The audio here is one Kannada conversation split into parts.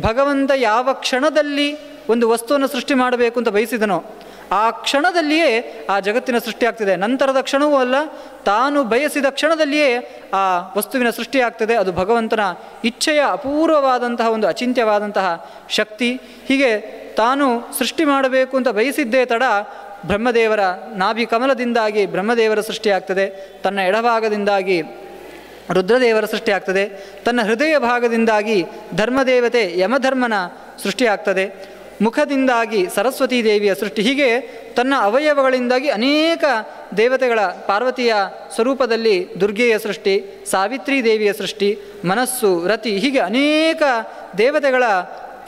ಭಗವಂತ ಯಾವ ಕ್ಷಣದಲ್ಲಿ ಒಂದು ವಸ್ತುವನ್ನು ಸೃಷ್ಟಿ ಮಾಡಬೇಕು ಅಂತ ಬಯಸಿದನೋ ಆ ಕ್ಷಣದಲ್ಲಿಯೇ ಆ ಜಗತ್ತಿನ ಸೃಷ್ಟಿಯಾಗ್ತಿದೆ. ನಂತರದ ಕ್ಷಣವೂ ಅಲ್ಲ, ತಾನು ಬಯಸಿದ ಕ್ಷಣದಲ್ಲಿಯೇ ಆ ವಸ್ತುವಿನ ಸೃಷ್ಟಿಯಾಗ್ತದೆ. ಅದು ಭಗವಂತನ ಇಚ್ಛೆಯ ಅಪೂರ್ವವಾದಂತಹ ಒಂದು ಅಚಿಂತ್ಯವಾದಂತಹ ಶಕ್ತಿ. ಹೀಗೆ ತಾನು ಸೃಷ್ಟಿ ಮಾಡಬೇಕು ಅಂತ ಬಯಸಿದ್ದೇ ತಡ ಬ್ರಹ್ಮದೇವರ ನಾಭಿ ಕಮಲದಿಂದಾಗಿ ಬ್ರಹ್ಮದೇವರ ಸೃಷ್ಟಿಯಾಗ್ತದೆ. ತನ್ನ ಎಡಭಾಗದಿಂದಾಗಿ ರುದ್ರದೇವರ ಸೃಷ್ಟಿಯಾಗ್ತದೆ. ತನ್ನ ಹೃದಯ ಭಾಗದಿಂದಾಗಿ ಧರ್ಮದೇವತೆ ಯಮಧರ್ಮನ ಸೃಷ್ಟಿಯಾಗ್ತದೆ. ಮುಖದಿಂದಾಗಿ ಸರಸ್ವತೀ ದೇವಿಯ ಸೃಷ್ಟಿ. ಹೀಗೆ ತನ್ನ ಅವಯವಗಳಿಂದಾಗಿ ಅನೇಕ ದೇವತೆಗಳ, ಪಾರ್ವತಿಯ ಸ್ವರೂಪದಲ್ಲಿ ದುರ್ಗೆಯ ಸೃಷ್ಟಿ, ಸಾವಿತ್ರಿ ದೇವಿಯ ಸೃಷ್ಟಿ, ಮನಸ್ಸು, ರತಿ, ಹೀಗೆ ಅನೇಕ ದೇವತೆಗಳ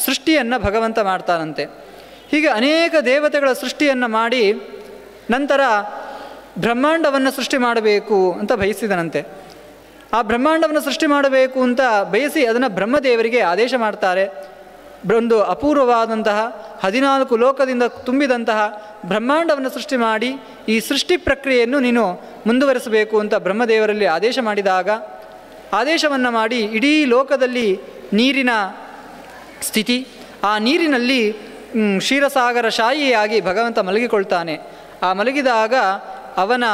ಸೃಷ್ಟಿಯನ್ನು ಭಗವಂತ ಮಾಡ್ತಾನಂತೆ. ಹೀಗೆ ಅನೇಕ ದೇವತೆಗಳ ಸೃಷ್ಟಿಯನ್ನು ಮಾಡಿ ನಂತರ ಬ್ರಹ್ಮಾಂಡವನ್ನು ಸೃಷ್ಟಿ ಮಾಡಬೇಕು ಅಂತ ಬಯಸಿದನಂತೆ. ಆ ಬ್ರಹ್ಮಾಂಡವನ್ನು ಸೃಷ್ಟಿ ಮಾಡಬೇಕು ಅಂತ ಬಯಸಿ ಅದನ್ನು ಬ್ರಹ್ಮದೇವರಿಗೆ ಆದೇಶ ಮಾಡ್ತಾರೆ. ಒಂದು ಅಪೂರ್ವವಾದಂತಹ 14 ಲೋಕದಿಂದ ತುಂಬಿದಂತಹ ಬ್ರಹ್ಮಾಂಡವನ್ನು ಸೃಷ್ಟಿ ಮಾಡಿ ಈ ಸೃಷ್ಟಿ ಪ್ರಕ್ರಿಯೆಯನ್ನು ನೀನು ಮುಂದುವರಿಸಬೇಕು ಅಂತ ಬ್ರಹ್ಮದೇವರಲ್ಲಿ ಆದೇಶ ಮಾಡಿದಾಗ, ಆದೇಶವನ್ನು ಮಾಡಿ ಇಡೀ ಲೋಕದಲ್ಲಿ ನೀರಿನ ಸ್ಥಿತಿ, ಆ ನೀರಿನಲ್ಲಿ ಕ್ಷೀರಸಾಗರ ಶಾಯಿಯಾಗಿ ಭಗವಂತ ಮಲಗಿಕೊಳ್ತಾನೆ. ಆ ಮಲಗಿದಾಗ ಅವನ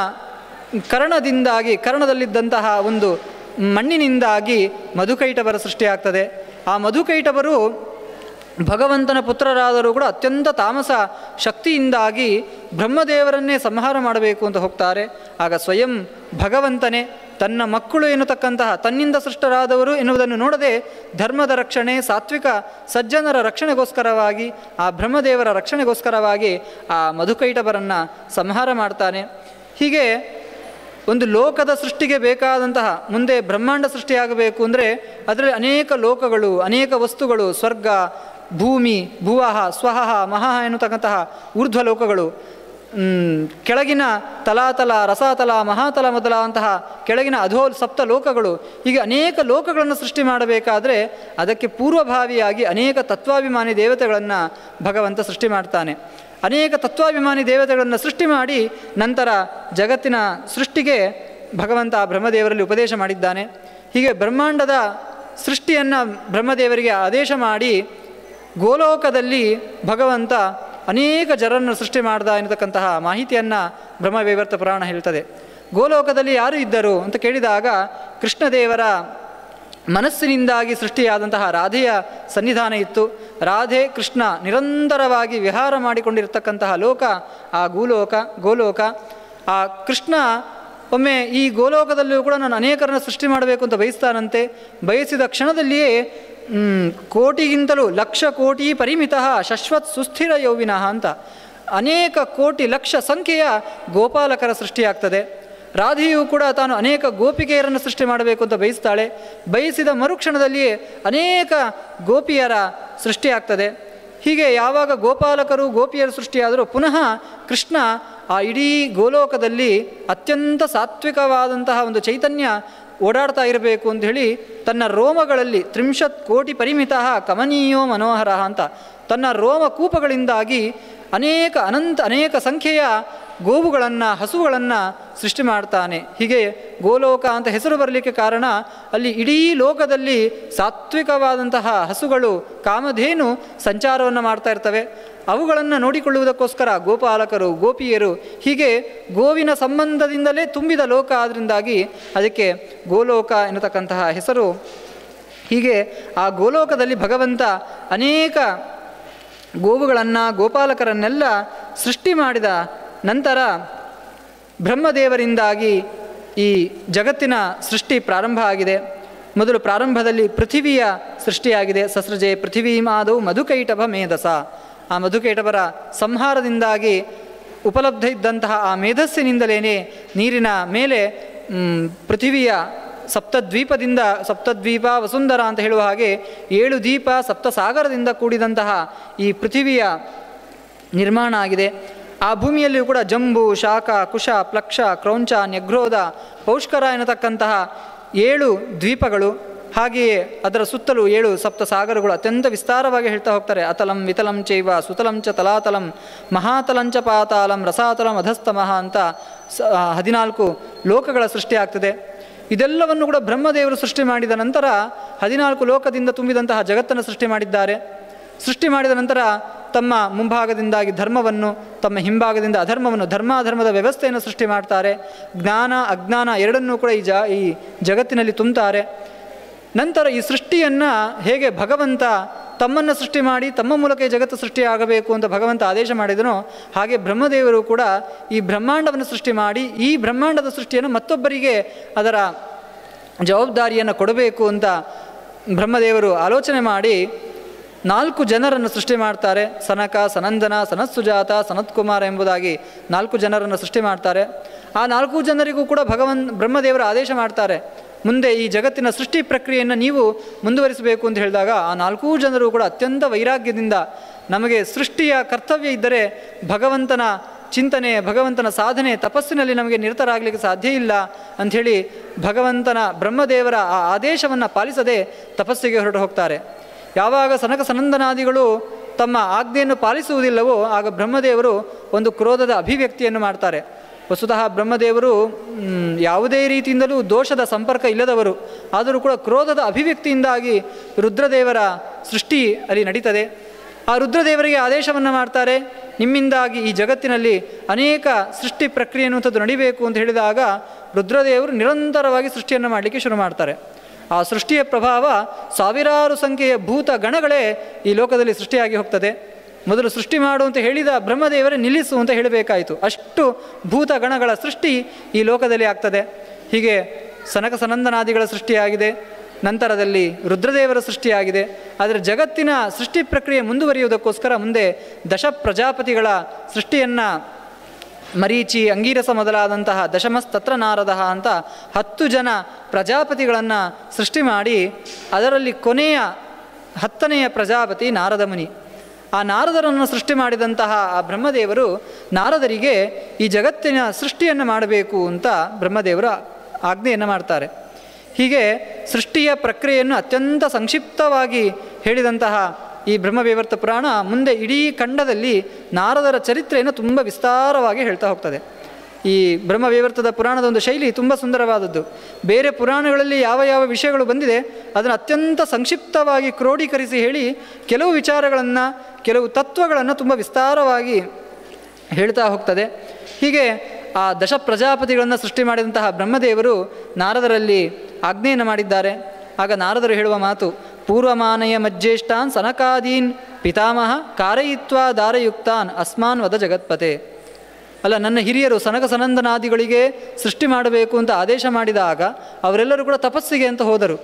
ಕರ್ಣದಲ್ಲಿದ್ದಂತಹ ಒಂದು ಮಣ್ಣಿನಿಂದಾಗಿ ಮಧುಕೈಟಭರ ಸೃಷ್ಟಿಯಾಗ್ತದೆ. ಆ ಮಧುಕೈಟಭರು ಭಗವಂತನ ಪುತ್ರರಾದರೂ ಕೂಡ ಅತ್ಯಂತ ತಾಮಸ ಶಕ್ತಿಯಿಂದಾಗಿ ಬ್ರಹ್ಮದೇವರನ್ನೇ ಸಂಹಾರ ಮಾಡಬೇಕು ಅಂತ ಹೋಗ್ತಾರೆ. ಆಗ ಸ್ವಯಂ ಭಗವಂತನೇ ತನ್ನ ಮಕ್ಕಳು ಎನ್ನುತಕ್ಕಂತಹ ತನ್ನಿಂದ ಸೃಷ್ಟರಾದವರು ಎನ್ನುವುದನ್ನು ನೋಡದೆ ಧರ್ಮದ ರಕ್ಷಣೆ, ಸಾತ್ವಿಕ ಸಜ್ಜನರ ರಕ್ಷಣೆಗೋಸ್ಕರವಾಗಿ, ಆ ಬ್ರಹ್ಮದೇವರ ರಕ್ಷಣೆಗೋಸ್ಕರವಾಗಿ ಆ ಮಧುಕೈಟಭರನ್ನು ಸಂಹಾರ ಮಾಡ್ತಾನೆ. ಹೀಗೆ ಒಂದು ಲೋಕದ ಸೃಷ್ಟಿಗೆ ಬೇಕಾದಂತಹ, ಮುಂದೆ ಬ್ರಹ್ಮಾಂಡ ಸೃಷ್ಟಿಯಾಗಬೇಕು ಅಂದರೆ ಅದರಲ್ಲಿ ಅನೇಕ ಲೋಕಗಳು, ಅನೇಕ ವಸ್ತುಗಳು, ಸ್ವರ್ಗ, ಭೂಮಿ, ಭುವಃ, ಸ್ವಹಃ, ಮಹಃ ಎನ್ನುತಕ್ಕಂತಹ ಊರ್ಧ್ವ ಲೋಕಗಳು, ಕೆಳಗಿನ ತಲಾತಲ, ರಸಾತಲ, ಮಹಾತಲ ಮೊದಲಾದಂತಹ ಕೆಳಗಿನ ಸಪ್ತ ಲೋಕಗಳು, ಹೀಗೆ ಅನೇಕ ಲೋಕಗಳನ್ನು ಸೃಷ್ಟಿ ಮಾಡಬೇಕಾದ್ರೆ ಅದಕ್ಕೆ ಪೂರ್ವಭಾವಿಯಾಗಿ ಅನೇಕ ತತ್ವಾಭಿಮಾನಿ ದೇವತೆಗಳನ್ನು ಭಗವಂತ ಸೃಷ್ಟಿ ಮಾಡ್ತಾನೆ. ಅನೇಕ ತತ್ವಾಭಿಮಾನಿ ದೇವತೆಗಳನ್ನು ಸೃಷ್ಟಿ ಮಾಡಿ ನಂತರ ಜಗತ್ತಿನ ಸೃಷ್ಟಿಗೆ ಭಗವಂತ ಬ್ರಹ್ಮದೇವರಲ್ಲಿ ಉಪದೇಶ ಮಾಡಿದ್ದಾನೆ. ಹೀಗೆ ಬ್ರಹ್ಮಾಂಡದ ಸೃಷ್ಟಿಯನ್ನು ಬ್ರಹ್ಮದೇವರಿಗೆ ಆದೇಶ ಮಾಡಿ ಗೋಲೋಕದಲ್ಲಿ ಭಗವಂತ ಅನೇಕ ಜನರನ್ನು ಸೃಷ್ಟಿ ಮಾಡ್ದ ಎನ್ನತಕ್ಕಂತಹ ಮಾಹಿತಿಯನ್ನು ಬ್ರಹ್ಮವೈವರ್ತ ಪುರಾಣ ಹೇಳ್ತದೆ. ಗೋಲೋಕದಲ್ಲಿ ಯಾರು ಇದ್ದರು ಅಂತ ಕೇಳಿದಾಗ ಕೃಷ್ಣದೇವರ ಮನಸ್ಸಿನಿಂದಾಗಿ ಸೃಷ್ಟಿಯಾದಂತಹ ರಾಧೆಯ ಸನ್ನಿಧಾನ ಇತ್ತು. ರಾಧೆ ಕೃಷ್ಣ ನಿರಂತರವಾಗಿ ವಿಹಾರ ಮಾಡಿಕೊಂಡಿರತಕ್ಕಂತಹ ಲೋಕ ಆ ಗೋಲೋಕ. ಆ ಕೃಷ್ಣ ಒಮ್ಮೆ ಈ ಗೋಲೋಕದಲ್ಲಿಯೂ ಕೂಡ ನಾನು ಅನೇಕರನ್ನು ಸೃಷ್ಟಿ ಮಾಡಬೇಕು ಅಂತ ಬಯಸ್ತಾನಂತೆ. ಬಯಸಿದ ಕ್ಷಣದಲ್ಲಿಯೇ ಕೋಟಿಗಿಂತಲೂ ಲಕ್ಷ ಕೋಟಿ ಪರಿಮಿತ ಶಶ್ವತ್ ಸುಸ್ಥಿರ ಯೌವಿನಃ ಅಂತ ಅನೇಕ ಕೋಟಿ ಲಕ್ಷ ಸಂಖ್ಯೆಯ ಗೋಪಾಲಕರ ಸೃಷ್ಟಿಯಾಗ್ತದೆ. ರಾಧೆಯೂ ಕೂಡ ತಾನು ಅನೇಕ ಗೋಪಿಕೆಯರನ್ನು ಸೃಷ್ಟಿ ಮಾಡಬೇಕು ಅಂತ ಬಯಸ್ತಾಳೆ. ಬಯಸಿದ ಮರುಕ್ಷಣದಲ್ಲಿಯೇ ಅನೇಕ ಗೋಪಿಯರ ಸೃಷ್ಟಿಯಾಗ್ತದೆ. ಹೀಗೆ ಯಾವಾಗ ಗೋಪಾಲಕರು ಗೋಪಿಯರ ಸೃಷ್ಟಿಯಾದರೂ ಪುನಃ ಕೃಷ್ಣ ಆ ಇಡೀ ಗೋಲೋಕದಲ್ಲಿ ಅತ್ಯಂತ ಸಾತ್ವಿಕವಾದಂತಹ ಒಂದು ಚೈತನ್ಯ ಓಡಾಡ್ತಾ ಇರಬೇಕು ಅಂಥೇಳಿ ತನ್ನ ರೋಮಗಳಲ್ಲಿ 30 ಕೋಟಿ ಪರಿಮಿತ ಕಮನೀಯೋ ಮನೋಹರ ಅಂತ ತನ್ನ ರೋಮಕೂಪಗಳಿಂದಾಗಿ ಅನೇಕ ಸಂಖ್ಯೆಯ ಗೋವುಗಳನ್ನು, ಹಸುಗಳನ್ನು ಸೃಷ್ಟಿ ಮಾಡ್ತಾನೆ. ಹೀಗೆ ಗೋಲೋಕ ಅಂತ ಹೆಸರು ಬರಲಿಕ್ಕೆ ಕಾರಣ ಅಲ್ಲಿ ಇಡೀ ಲೋಕದಲ್ಲಿ ಸಾತ್ವಿಕವಾದಂತಹ ಹಸುಗಳು, ಕಾಮಧೇನು ಸಂಚಾರವನ್ನು ಮಾಡ್ತಾ ಇರ್ತವೆ. ಅವುಗಳನ್ನು ನೋಡಿಕೊಳ್ಳುವುದಕ್ಕೋಸ್ಕರ ಗೋಪಾಲಕರು, ಗೋಪಿಯರು, ಹೀಗೆ ಗೋವಿನ ಸಂಬಂಧದಿಂದಲೇ ತುಂಬಿದ ಲೋಕ ಆದ್ದರಿಂದಾಗಿ ಅದಕ್ಕೆ ಗೋಲೋಕ ಎನ್ನತಕ್ಕಂತಹ ಹೆಸರು. ಹೀಗೆ ಆ ಗೋಲೋಕದಲ್ಲಿ ಭಗವಂತ ಅನೇಕ ಗೋವುಗಳನ್ನು, ಗೋಪಾಲಕರನ್ನೆಲ್ಲ ಸೃಷ್ಟಿ ಮಾಡಿದ ನಂತರ ಬ್ರಹ್ಮದೇವರಿಂದಾಗಿ ಈ ಜಗತ್ತಿನ ಸೃಷ್ಟಿ ಪ್ರಾರಂಭ ಆಗಿದೆ. ಮೊದಲು ಪ್ರಾರಂಭದಲ್ಲಿ ಪೃಥಿವಿಯ ಸೃಷ್ಟಿಯಾಗಿದೆ. ಸಸ್ರಜೆ ಪೃಥಿವೀಮಾದವು ಮಧುಕೈಟಭ ಮೇಧಸ. ಆ ಮಧುಕೈಟಭರ ಸಂಹಾರದಿಂದಾಗಿ ಉಪಲಬ್ಧ ಇದ್ದಂತಹ ಆ ಮೇಧಸ್ಸಿನಿಂದಲೇ ನೀರಿನ ಮೇಲೆ ಪೃಥಿವಿಯ ಸಪ್ತದ್ವೀಪ ವಸುಂಧರ ಅಂತ ಹೇಳುವ ಹಾಗೆ 7 ದ್ವೀಪ 7 ಸಾಗರದಿಂದ ಕೂಡಿದಂತಹ ಈ ಪೃಥಿವಿಯ ನಿರ್ಮಾಣ ಆಗಿದೆ. ಆ ಭೂಮಿಯಲ್ಲಿಯೂ ಕೂಡ ಜಂಬು, ಶಾಖ, ಕುಶ, ಪ್ಲಕ್ಷ, ಕ್ರೌಂಚ, ನ್ಯಗ್ರೋಧ, ಪೌಷ್ಕರ ಎನ್ನತಕ್ಕಂತಹ 7 ದ್ವೀಪಗಳು, ಹಾಗೆಯೇ ಅದರ ಸುತ್ತಲೂ 7 ಸಪ್ತ ಸಾಗರಗಳು ಅತ್ಯಂತ ವಿಸ್ತಾರವಾಗಿ ಹೇಳ್ತಾ ಹೋಗ್ತಾರೆ. ಅತಲಂ ವಿತಲಂ ಚೈವ ಸುತಲಂ ಚ ತಲಾತಲಂ ಮಹಾತಲಂಚ ಪಾತಾಲಂ ರಸಾತಲಂ ಅಧಸ್ತಮಃ ಅಂತ 14 ಲೋಕಗಳ ಸೃಷ್ಟಿ ಆಗ್ತದೆ. ಇದೆಲ್ಲವನ್ನು ಕೂಡ ಬ್ರಹ್ಮದೇವರು ಸೃಷ್ಟಿ ಮಾಡಿದ ನಂತರ 14 ಲೋಕದಿಂದ ತುಂಬಿದಂತಹ ಜಗತ್ತನ್ನು ಸೃಷ್ಟಿ ಮಾಡಿದ್ದಾರೆ. ಸೃಷ್ಟಿ ಮಾಡಿದ ನಂತರ ತಮ್ಮ ಮುಂಭಾಗದಿಂದಾಗಿ ಧರ್ಮವನ್ನು, ತಮ್ಮ ಹಿಂಭಾಗದಿಂದ ಅಧರ್ಮವನ್ನು, ಧರ್ಮಾಧರ್ಮದ ವ್ಯವಸ್ಥೆಯನ್ನು ಸೃಷ್ಟಿ ಮಾಡ್ತಾರೆ. ಜ್ಞಾನ ಅಜ್ಞಾನ ಎರಡನ್ನೂ ಕೂಡ ಈ ಜಗತ್ತಿನಲ್ಲಿ ತುಂಬ್ತಾರೆ. ನಂತರ ಈ ಸೃಷ್ಟಿಯನ್ನು ಹೇಗೆ ಭಗವಂತ ತಮ್ಮನ್ನು ಸೃಷ್ಟಿ ಮಾಡಿ ತಮ್ಮ ಮೂಲಕ ಈ ಜಗತ್ತು ಸೃಷ್ಟಿಯಾಗಬೇಕು ಅಂತ ಭಗವಂತ ಆದೇಶ ಮಾಡಿದನೋ, ಹಾಗೆ ಬ್ರಹ್ಮದೇವರು ಕೂಡ ಈ ಬ್ರಹ್ಮಾಂಡವನ್ನು ಸೃಷ್ಟಿ ಮಾಡಿ ಈ ಬ್ರಹ್ಮಾಂಡದ ಸೃಷ್ಟಿಯನ್ನು ಮತ್ತೊಬ್ಬರಿಗೆ ಅದರ ಜವಾಬ್ದಾರಿಯನ್ನು ಕೊಡಬೇಕು ಅಂತ ಬ್ರಹ್ಮದೇವರು ಆಲೋಚನೆ ಮಾಡಿ 4 ಜನರನ್ನು ಸೃಷ್ಟಿ ಮಾಡ್ತಾರೆ. ಸನಕ, ಸನಂದನ, ಸನತ್ಸುಜಾತ, ಸನತ್ಕುಮಾರ ಎಂಬುದಾಗಿ 4 ಜನರನ್ನು ಸೃಷ್ಟಿ ಮಾಡ್ತಾರೆ. ಆ 4 ಜನರಿಗೂ ಕೂಡ ಬ್ರಹ್ಮದೇವರು ಆದೇಶ ಮಾಡ್ತಾರೆ, ಮುಂದೆ ಈ ಜಗತ್ತಿನ ಸೃಷ್ಟಿ ಪ್ರಕ್ರಿಯೆಯನ್ನು ನೀವು ಮುಂದುವರಿಸಬೇಕು ಅಂತ ಹೇಳಿದಾಗ ಆ 4 ಜನರು ಕೂಡ ಅತ್ಯಂತ ವೈರಾಗ್ಯದಿಂದ, ನಮಗೆ ಸೃಷ್ಟಿಯ ಕರ್ತವ್ಯ ಇದ್ದರೆ ಭಗವಂತನ ಚಿಂತನೆ, ಭಗವಂತನ ಸಾಧನೆ, ತಪಸ್ಸಿನಲ್ಲಿ ನಮಗೆ ನಿರತರಾಗಲಿಕ್ಕೆ ಸಾಧ್ಯ ಇಲ್ಲ ಅಂಥೇಳಿ ಭಗವಂತನ ಬ್ರಹ್ಮದೇವರ ಆ ಆದೇಶವನ್ನು ಪಾಲಿಸದೆ ತಪಸ್ಸಿಗೆ ಹೊರಟು ಹೋಗ್ತಾರೆ. ಯಾವಾಗ ಸನಕ ಸನಂದನಾದಿಗಳು ತಮ್ಮ ಆಜ್ಞೆಯನ್ನು ಪಾಲಿಸುವುದಿಲ್ಲವೋ ಆಗ ಬ್ರಹ್ಮದೇವರು ಒಂದು ಕ್ರೋಧದ ಅಭಿವ್ಯಕ್ತಿಯನ್ನು ಮಾಡ್ತಾರೆ. ವಸ್ತುತಃ ಬ್ರಹ್ಮದೇವರು ಯಾವುದೇ ರೀತಿಯಿಂದಲೂ ದೋಷದ ಸಂಪರ್ಕ ಇಲ್ಲದವರು, ಆದರೂ ಕೂಡ ಕ್ರೋಧದ ಅಭಿವ್ಯಕ್ತಿಯಿಂದಾಗಿ ರುದ್ರದೇವರ ಸೃಷ್ಟಿ ಅಲ್ಲಿ ನಡೀತದೆ. ಆ ರುದ್ರದೇವರಿಗೆ ಆದೇಶವನ್ನು ಮಾಡ್ತಾರೆ, ನಿಮ್ಮಿಂದಾಗಿ ಈ ಜಗತ್ತಿನಲ್ಲಿ ಅನೇಕ ಸೃಷ್ಟಿ ಪ್ರಕ್ರಿಯೆ ಅನ್ನುವಂಥದ್ದು ನಡಿಬೇಕು ಅಂತ ಹೇಳಿದಾಗ ರುದ್ರದೇವರು ನಿರಂತರವಾಗಿ ಸೃಷ್ಟಿಯನ್ನು ಮಾಡಲಿಕ್ಕೆ ಶುರು ಮಾಡ್ತಾರೆ. ಆ ಸೃಷ್ಟಿಯ ಪ್ರಭಾವ ಸಾವಿರಾರು ಸಂಖ್ಯೆಯ ಭೂತ ಗಣಗಳೇ ಈ ಲೋಕದಲ್ಲಿ ಸೃಷ್ಟಿಯಾಗಿ ಹೋಗ್ತದೆ. ಮೊದಲು ಸೃಷ್ಟಿ ಮಾಡು ಅಂತ ಹೇಳಿದ ಬ್ರಹ್ಮದೇವರೇ ನಿಲ್ಲಿಸು ಅಂತ ಹೇಳಬೇಕಾಯಿತು. ಅಷ್ಟು ಭೂತ ಗಣಗಳ ಸೃಷ್ಟಿ ಈ ಲೋಕದಲ್ಲಿ ಆಗ್ತದೆ. ಹೀಗೆ ಸನಕ ಸನಂದನಾದಿಗಳ ಸೃಷ್ಟಿಯಾಗಿದೆ, ನಂತರದಲ್ಲಿ ರುದ್ರದೇವರ ಸೃಷ್ಟಿಯಾಗಿದೆ. ಆದರೆ ಜಗತ್ತಿನ ಸೃಷ್ಟಿ ಪ್ರಕ್ರಿಯೆ ಮುಂದುವರಿಯುವುದಕ್ಕೋಸ್ಕರ ಮುಂದೆ ದಶ ಪ್ರಜಾಪತಿಗಳ ಸೃಷ್ಟಿಯನ್ನು ಮರೀಚಿ, ಅಂಗೀರಸ ಮೊದಲಾದಂತಹ ದಶಮಸ್ತತ್ರ ನಾರದ ಅಂತ 10 ಜನ ಪ್ರಜಾಪತಿಗಳನ್ನು ಸೃಷ್ಟಿ ಮಾಡಿ ಅದರಲ್ಲಿ ಕೊನೆಯ 10ನೆಯ ಪ್ರಜಾಪತಿ ನಾರದ ಮುನಿ. ಆ ನಾರದರನ್ನು ಸೃಷ್ಟಿ ಮಾಡಿದಂತಹ ಆ ಬ್ರಹ್ಮದೇವರು ನಾರದರಿಗೆ ಈ ಜಗತ್ತಿನ ಸೃಷ್ಟಿಯನ್ನು ಮಾಡಬೇಕು ಅಂತ ಬ್ರಹ್ಮದೇವರು ಆಜ್ಞೆಯನ್ನು ಮಾಡ್ತಾರೆ. ಹೀಗೆ ಸೃಷ್ಟಿಯ ಪ್ರಕ್ರಿಯೆಯನ್ನು ಅತ್ಯಂತ ಸಂಕ್ಷಿಪ್ತವಾಗಿ ಹೇಳಿದಂತಹ ಈ ಬ್ರಹ್ಮವೈವರ್ತ ಪುರಾಣ ಮುಂದೆ ಇಡೀ ಖಂಡದಲ್ಲಿ ನಾರದರ ಚರಿತ್ರೆಯನ್ನು ತುಂಬ ವಿಸ್ತಾರವಾಗಿ ಹೇಳ್ತಾ ಹೋಗ್ತದೆ. ಈ ಬ್ರಹ್ಮವೈವರ್ತದ ಪುರಾಣದ ಒಂದು ಶೈಲಿ ತುಂಬ ಸುಂದರವಾದದ್ದು. ಬೇರೆ ಪುರಾಣಗಳಲ್ಲಿ ಯಾವ ಯಾವ ವಿಷಯಗಳು ಬಂದಿದೆ ಅದನ್ನು ಅತ್ಯಂತ ಸಂಕ್ಷಿಪ್ತವಾಗಿ ಕ್ರೋಢೀಕರಿಸಿ ಹೇಳಿ ಕೆಲವು ವಿಚಾರಗಳನ್ನು, ಕೆಲವು ತತ್ವಗಳನ್ನು ತುಂಬ ವಿಸ್ತಾರವಾಗಿ ಹೇಳ್ತಾ ಹೋಗ್ತದೆ. ಹೀಗೆ ಆ ದಶ ಪ್ರಜಾಪತಿಗಳನ್ನು ಸೃಷ್ಟಿ ಮಾಡಿದಂತಹ ಬ್ರಹ್ಮದೇವರು ನಾರದರಲ್ಲಿ ಆಜ್ಞೆಯನ್ನು ಮಾಡಿದ್ದಾರೆ. ಆಗ ನಾರದರು ಹೇಳುವ ಮಾತು, ಪೂರ್ವಮಾನಯ ಮಜ್ಜೇಷ್ಟಾನ್ ಸನಕಾದೀನ್ ಪಿತಾಮಹ ಕಾರಯಿತ್ವಾ ದಾರಯುಕ್ತಾನ್ ಅಸ್ಮಾನ್ ವದ ಜಗತ್ಪತೆ. ಅಲ್ಲ, ನನ್ನ ಹಿರಿಯರು ಸನಕ ಸನಂದನಾದಿಗಳಿಗೆ ಸೃಷ್ಟಿ ಮಾಡಬೇಕು ಅಂತ ಆದೇಶ ಮಾಡಿದಾಗ ಅವರೆಲ್ಲರೂ ಕೂಡ ತಪಸ್ಸಿಗೆ ಅಂತ ಹೋದರು.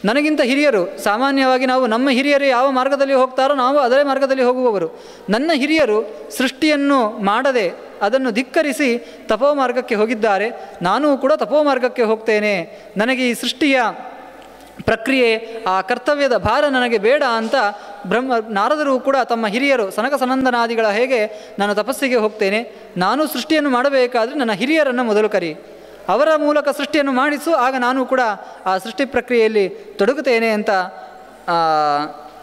ನನಗಿಂತ ಹಿರಿಯರು, ಸಾಮಾನ್ಯವಾಗಿ ನಾವು ನಮ್ಮ ಹಿರಿಯರು ಯಾವ ಮಾರ್ಗದಲ್ಲಿ ಹೋಗ್ತಾರೋ ನಾವು ಅದೇ ಮಾರ್ಗದಲ್ಲಿ ಹೋಗುವವರು. ನನ್ನ ಹಿರಿಯರು ಸೃಷ್ಟಿಯನ್ನು ಮಾಡದೆ ಅದನ್ನು ಧಿಕ್ಕರಿಸಿ ತಪೋ ಮಾರ್ಗಕ್ಕೆ ಹೋಗಿದ್ದಾರೆ, ನಾನೂ ಕೂಡ ತಪೋ ಮಾರ್ಗಕ್ಕೆ ಹೋಗ್ತೇನೆ, ನನಗೆ ಈ ಸೃಷ್ಟಿಯ ಪ್ರಕ್ರಿಯೆ, ಆ ಕರ್ತವ್ಯದ ಭಾರ ನನಗೆ ಬೇಡ ಅಂತ ನಾರದರು ಕೂಡ ತಮ್ಮ ಹಿರಿಯರು ಸನಕ ಸನಂದನಾದಿಗಳ ಹೇಗೆ ನಾನು ತಪಸ್ಸಿಗೆ ಹೋಗ್ತೇನೆ, ನಾನು ಸೃಷ್ಟಿಯನ್ನು ಮಾಡಬೇಕಾದ್ರೆ ನನ್ನ ಹಿರಿಯರನ್ನು ಮೊದಲು ಕರಿ, ಅವರ ಮೂಲಕ ಸೃಷ್ಟಿಯನ್ನು ಮಾಡಿಸು, ಆಗ ನಾನು ಕೂಡ ಆ ಸೃಷ್ಟಿ ಪ್ರಕ್ರಿಯೆಯಲ್ಲಿ ತೊಡಗುತ್ತೇನೆ ಅಂತ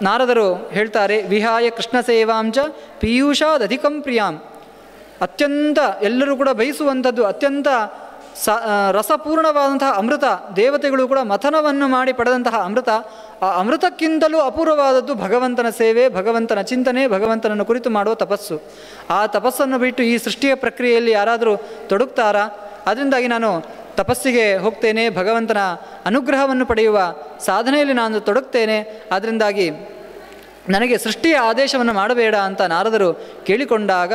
ನಾರದರು ಹೇಳ್ತಾರೆ. ವಿಹಾಯ ಕೃಷ್ಣ ಸೇವಾಂಚ ಪೀಯೂಷಾದಧಿಕಂ ಪ್ರಿಯಾಂ. ಅತ್ಯಂತ ಎಲ್ಲರೂ ಕೂಡ ಬಯಸುವಂಥದ್ದು ಅತ್ಯಂತ ರಸಪೂರ್ಣವಾದಂತಹ ಅಮೃತ, ದೇವತೆಗಳು ಕೂಡ ಮಥನವನ್ನು ಮಾಡಿ ಪಡೆದಂತಹ ಅಮೃತ, ಆ ಅಮೃತಕ್ಕಿಂತಲೂ ಅಪೂರ್ವವಾದದ್ದು ಭಗವಂತನ ಸೇವೆ, ಭಗವಂತನ ಚಿಂತನೆ, ಭಗವಂತನನ್ನು ಕುರಿತು ಮಾಡುವ ತಪಸ್ಸು. ಆ ತಪಸ್ಸನ್ನು ಬಿಟ್ಟು ಈ ಸೃಷ್ಟಿಯ ಪ್ರಕ್ರಿಯೆಯಲ್ಲಿ ಯಾರಾದರೂ ತೊಡಗ್ತಾರಾ? ಅದರಿಂದಾಗಿ ನಾನು ತಪಸ್ಸಿಗೆ ಹೋಗ್ತೇನೆ, ಭಗವಂತನ ಅನುಗ್ರಹವನ್ನು ಪಡೆಯುವ ಸಾಧನೆಯಲ್ಲಿ ನಾನು ತೊಡಗ್ತೇನೆ, ಅದರಿಂದಾಗಿ ನನಗೆ ಸೃಷ್ಟಿಯ ಆದೇಶವನ್ನು ಮಾಡಬೇಡ ಅಂತ ನಾರದರು ಕೇಳಿಕೊಂಡಾಗ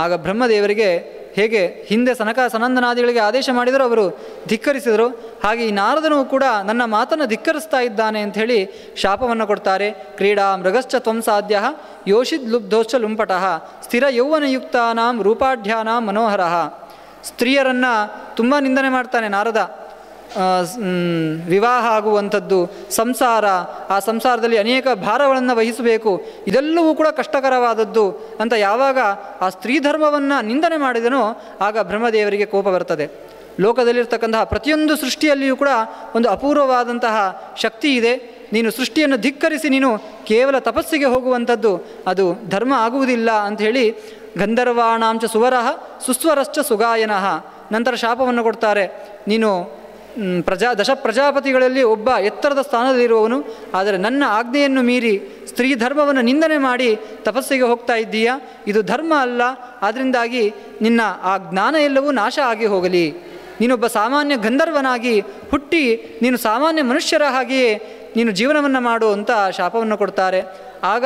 ಆಗ ಬ್ರಹ್ಮದೇವರಿಗೆ ಹೇಗೆ ಹಿಂದೆ ಸನಕ ಸನಂದನಾದಿಗಳಿಗೆ ಆದೇಶ ಮಾಡಿದರೂ ಅವರು ಧಿಕ್ಕರಿಸಿದರು, ಹಾಗೆ ಈ ನಾರದನು ಕೂಡ ನನ್ನ ಮಾತನ್ನು ಧಿಕ್ಕರಿಸ್ತಾ ಇದ್ದಾನೆ ಅಂಥೇಳಿ ಶಾಪವನ್ನು ಕೊಡ್ತಾರೆ. ಕ್ರೀಡಾ ಮೃಗಶ್ಚ ತ್ವಂ ಸಾಧ್ಯ ಯೋಷಿದ್ ಲುಬ್ಧೋಶ್ಚ ಲುಂಪಟಃ ಸ್ಥಿರ ಯೌವನಯುಕ್ತಾನಾಂ ರೂಪಾಢ್ಯಾನಾಂ ಮನೋಹರಃ. ಸ್ತ್ರೀಯರನ್ನು ತುಂಬ ನಿಂದನೆ ಮಾಡ್ತಾನೆ ನಾರದ. ವಿವಾಹ ಆಗುವಂಥದ್ದು, ಸಂಸಾರ, ಆ ಸಂಸಾರದಲ್ಲಿ ಅನೇಕ ಭಾರಗಳನ್ನು ವಹಿಸಬೇಕು, ಇದೆಲ್ಲವೂ ಕೂಡ ಕಷ್ಟಕರವಾದದ್ದು ಅಂತ ಯಾವಾಗ ಆ ಸ್ತ್ರೀ ಧರ್ಮವನ್ನು ನಿಂದನೆ ಮಾಡಿದನೋ ಆಗ ಬ್ರಹ್ಮದೇವರಿಗೆ ಕೋಪ ಬರ್ತದೆ. ಲೋಕದಲ್ಲಿರ್ತಕ್ಕಂತಹ ಪ್ರತಿಯೊಂದು ಸೃಷ್ಟಿಯಲ್ಲಿಯೂ ಕೂಡ ಒಂದು ಅಪೂರ್ವವಾದಂತಹ ಶಕ್ತಿ ಇದೆ, ನೀನು ಸೃಷ್ಟಿಯನ್ನು ಧಿಕ್ಕರಿಸಿ ನೀನು ಕೇವಲ ತಪಸ್ಸಿಗೆ ಹೋಗುವಂಥದ್ದು ಅದು ಧರ್ಮ ಆಗುವುದಿಲ್ಲ ಅಂಥೇಳಿ ಗಂಧರ್ವಾಣಾಂಚ ಸುವರಃ ಸುಸ್ವರಶ್ಚ ಸುಗಾಯನಃ. ನಂತರ ಶಾಪವನ್ನು ಕೊಡ್ತಾರೆ, ನೀನು ದಶ ಪ್ರಜಾಪತಿಗಳಲ್ಲಿ ಒಬ್ಬ ಎತ್ತರದ ಸ್ಥಾನದಲ್ಲಿರುವವನು. ಆದರೆ ನನ್ನ ಆಜ್ಞೆಯನ್ನು ಮೀರಿ ಸ್ತ್ರೀ ಧರ್ಮವನ್ನು ನಿಂದನೆ ಮಾಡಿ ತಪಸ್ಸಿಗೆ ಹೋಗ್ತಾ ಇದ್ದೀಯಾ, ಇದು ಧರ್ಮ ಅಲ್ಲ. ಆದ್ದರಿಂದಾಗಿ ನಿನ್ನ ಆ ಜ್ಞಾನ ಎಲ್ಲವೂ ನಾಶ ಆಗಿ ಹೋಗಲಿ. ನೀನೊಬ್ಬ ಸಾಮಾನ್ಯ ಗಂಧರ್ವನಾಗಿ ಹುಟ್ಟಿ ನೀನು ಸಾಮಾನ್ಯ ಮನುಷ್ಯರ ಹಾಗೆಯೇ ನೀನು ಜೀವನವನ್ನು ಮಾಡು ಅಂತ ಶಾಪವನ್ನು ಕೊಡ್ತಾರೆ. ಆಗ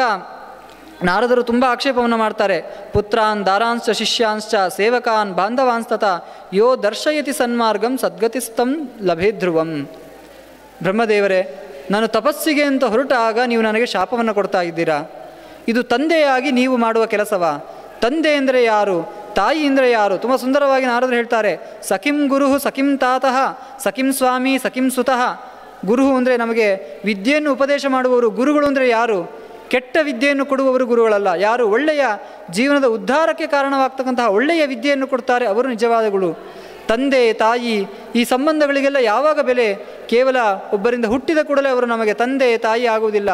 ನಾರದರು ತುಂಬ ಆಕ್ಷೇಪವನ್ನು ಮಾಡ್ತಾರೆ. ಪುತ್ರಾನ್ ದಾರಾಂಶ್ಚ ಶಿಷ್ಯಾಂಶ್ಚ ಸೇವಕಾನ್ ಬಾಂಧವಾಂಸ್ತತ ಯೋ ದರ್ಶಯತಿ ಸನ್ಮಾರ್ಗಂ ಸದ್ಗತಿಸ್ತಂ ಲಭೇ ಧ್ರುವಂ. ಬ್ರಹ್ಮದೇವರೇ, ನಾನು ತಪಸ್ಸಿಗೆ ಅಂತ ಹೊರಟಾಗ ನೀವು ನನಗೆ ಶಾಪವನ್ನು ಕೊಡ್ತಾ ಇದ್ದೀರಾ. ಇದು ತಂದೆಯಾಗಿ ನೀವು ಮಾಡುವ ಕೆಲಸವಾ? ತಂದೆ ಅಂದರೆ ಯಾರು? ತಾಯಿ ಅಂದರೆ ಯಾರು? ತುಂಬ ಸುಂದರವಾಗಿ ನಾರದರು ಹೇಳ್ತಾರೆ. ಸಖಿಂ ಗುರು ಸಖಿಂ ತಾತಃ ಸಖಿಂ ಸ್ವಾಮಿ ಸಖಿಂ ಸುತಃ. ಗುರು ಅಂದರೆ ನಮಗೆ ವಿದ್ಯೆಯನ್ನು ಉಪದೇಶ ಮಾಡುವವರು. ಗುರುಗಳು ಅಂದರೆ ಯಾರು? ಕೆಟ್ಟ ವಿದ್ಯೆಯನ್ನು ಕೊಡುವವರು ಗುರುಗಳಲ್ಲ. ಯಾರು ಒಳ್ಳೆಯ ಜೀವನದ ಉದ್ಧಾರಕ್ಕೆ ಕಾರಣವಾಗ್ತಕ್ಕಂತಹ ಒಳ್ಳೆಯ ವಿದ್ಯೆಯನ್ನು ಕೊಡ್ತಾರೆ ಅವರು ನಿಜವಾದ ಗುರು. ತಂದೆ ತಾಯಿ ಈ ಸಂಬಂಧಗಳಿಗೆಲ್ಲ ಯಾವಾಗ ಬೆಲೆ? ಕೇವಲ ಒಬ್ಬರಿಂದ ಹುಟ್ಟಿದ ಕೂಡಲೇ ಅವರು ನಮಗೆ ತಂದೆ ತಾಯಿ ಆಗುವುದಿಲ್ಲ.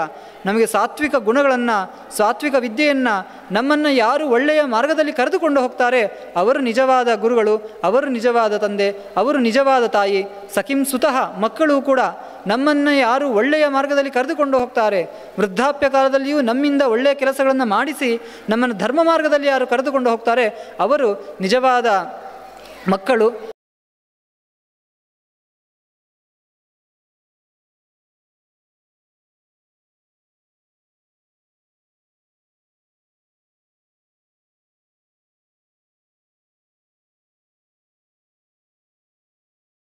ನಮಗೆ ಸಾತ್ವಿಕ ಗುಣಗಳನ್ನು, ಸಾತ್ವಿಕ ವಿದ್ಯೆಯನ್ನು, ನಮ್ಮನ್ನು ಯಾರು ಒಳ್ಳೆಯ ಮಾರ್ಗದಲ್ಲಿ ಕರೆದುಕೊಂಡು ಹೋಗ್ತಾರೆ ಅವರು ನಿಜವಾದ ಗುರುಗಳು, ಅವರು ನಿಜವಾದ ತಂದೆ, ಅವರು ನಿಜವಾದ ತಾಯಿ. ಸಖಿಂ ಸುತಃ ಮಕ್ಕಳು ಕೂಡ ನಮ್ಮನ್ನು ಯಾರು ಒಳ್ಳೆಯ ಮಾರ್ಗದಲ್ಲಿ ಕರೆದುಕೊಂಡು ಹೋಗ್ತಾರೆ, ವೃದ್ಧಾಪ್ಯ ಕಾಲದಲ್ಲಿಯೂ ನಮ್ಮಿಂದ ಒಳ್ಳೆಯ ಕೆಲಸಗಳನ್ನು ಮಾಡಿಸಿ ನಮ್ಮನ್ನು ಧರ್ಮ ಮಾರ್ಗದಲ್ಲಿ ಯಾರು ಕರೆದುಕೊಂಡು ಹೋಗ್ತಾರೆ ಅವರು ನಿಜವಾದ ಮಕ್ಕಳು.